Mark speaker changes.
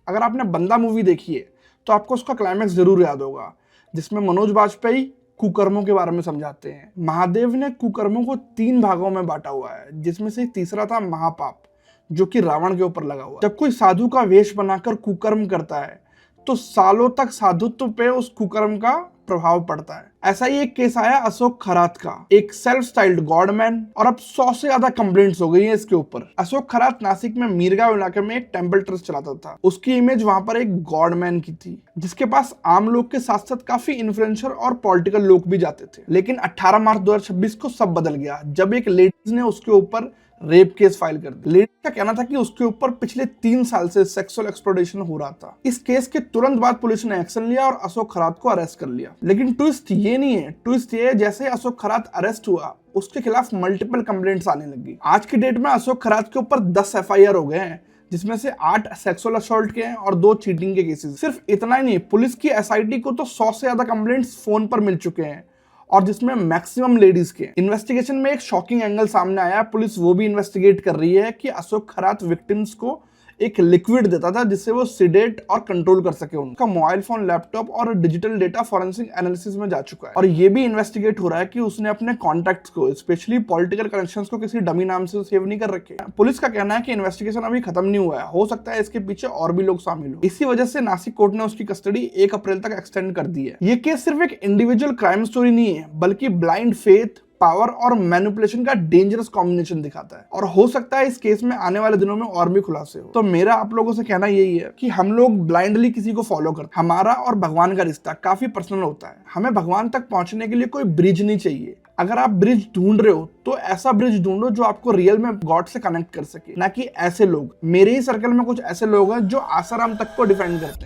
Speaker 1: अगर आपने बंदा मूवी देखी है तो आपको उसका क्लाइमैक्स जरूर याद होगा, जिसमें मनोज बाजपेयी कुकर्मों के बारे में समझाते हैं। महादेव ने कुकर्मों को 3 भागों में बांटा हुआ है, जिसमें से तीसरा था महापाप, जो कि रावण के ऊपर लगा हुआ है। जब कोई साधु का वेश बनाकर कुकर्म करता है तो सालों तक साधुत्व पे उस कुकर्म का प्रभाव पड़ता है। ऐसा ही एक केस आया अशोक खरात का, एक सेल्फ स्टाइल्ड गॉडमैन, और अब 100 से ज्यादा कंप्लेंट्स हो गई हैं इसके ऊपर। अशोक खरात नासिक में मीरगांव इलाके में एक टेंपल ट्रस्ट चलाता था। उसकी इमेज वहां पर एक गॉडमैन की थी, जिसके पास आम लोग के साथ साथ काफी इन्फ्लुएंसर और पॉलिटिकल लोग भी जाते थे। लेकिन 18 मार्च 2026 को सब बदल गया, जब एक लेडीज ने उसके ऊपर रेप केस फाइल कर दिया। लेडी का कहना था कि उसके ऊपर पिछले 3 साल से सेक्सुअल एक्सप्लॉयटेशन हो रहा था। इस केस के तुरंत बाद पुलिस ने एक्शन लिया और अशोक खरात को अरेस्ट कर लिया। लेकिन ट्विस्ट ये नहीं है, ट्विस्ट ये है जैसे अशोक खरात अरेस्ट हुआ उसके खिलाफ मल्टीपल कंप्लेंट्स आने लगी। आज की डेट में अशोक खरात के ऊपर 10 FIR हो गए हैं, जिसमें से 8 सेक्सुअल असॉल्ट के हैं और 2 चीटिंग के केसेस। सिर्फ इतना ही नहीं, पुलिस की SIT को तो 100 से ज्यादा कंप्लेंट्स फोन पर मिल चुके हैं, और जिसमें मैक्सिमम लेडीज के। इन्वेस्टिगेशन में एक शॉकिंग एंगल सामने आया। पुलिस वो भी इन्वेस्टिगेट कर रही है कि अशोक खरात विक्टिम्स को एक लिक्विड देता था जिससे वो सिडेट और कंट्रोल कर सके। उनका मोबाइल फोन, लैपटॉप और डिजिटल डेटा फॉरेंसिक एनालिसिस में जा चुका है। और ये भी इन्वेस्टिगेट हो रहा है कि उसने अपने कॉन्टैक्ट्स को, स्पेशली पॉलिटिकल कनेक्शंस को, किसी डमी नाम से सेव नहीं कर रखे। पुलिस का कहना है कि इन्वेस्टिगेशन अभी खत्म नहीं हुआ है, हो सकता है इसके पीछे और भी लोग शामिल हो। इसी वजह से नासिक कोर्ट ने उसकी कस्टडी 1 अप्रैल तक एक्सटेंड कर दी है। ये केस सिर्फ एक इंडिविजुअल क्राइम स्टोरी नहीं है, बल्कि ब्लाइंड फेथ, पावर और मैनिपुलेशन का डेंजरस कॉम्बिनेशन दिखाता है। और हो सकता है इस केस में आने वाले दिनों में और भी खुलासे हो। तो मेरा आप लोगों से कहना यही है कि हम लोग ब्लाइंडली किसी को फॉलो करते हैं। हमारा और भगवान का रिश्ता काफी पर्सनल होता है। हमें भगवान तक पहुंचने के लिए कोई ब्रिज नहीं चाहिए। अगर आप ब्रिज ढूंढ रहे हो तो ऐसा ब्रिज ढूंढो जो आपको रियल में गॉड से कनेक्ट कर सके, ना कि ऐसे लोग। मेरे ही सर्कल में कुछ ऐसे लोग हैं जो आसाराम तक को डिफेंड करते हैं।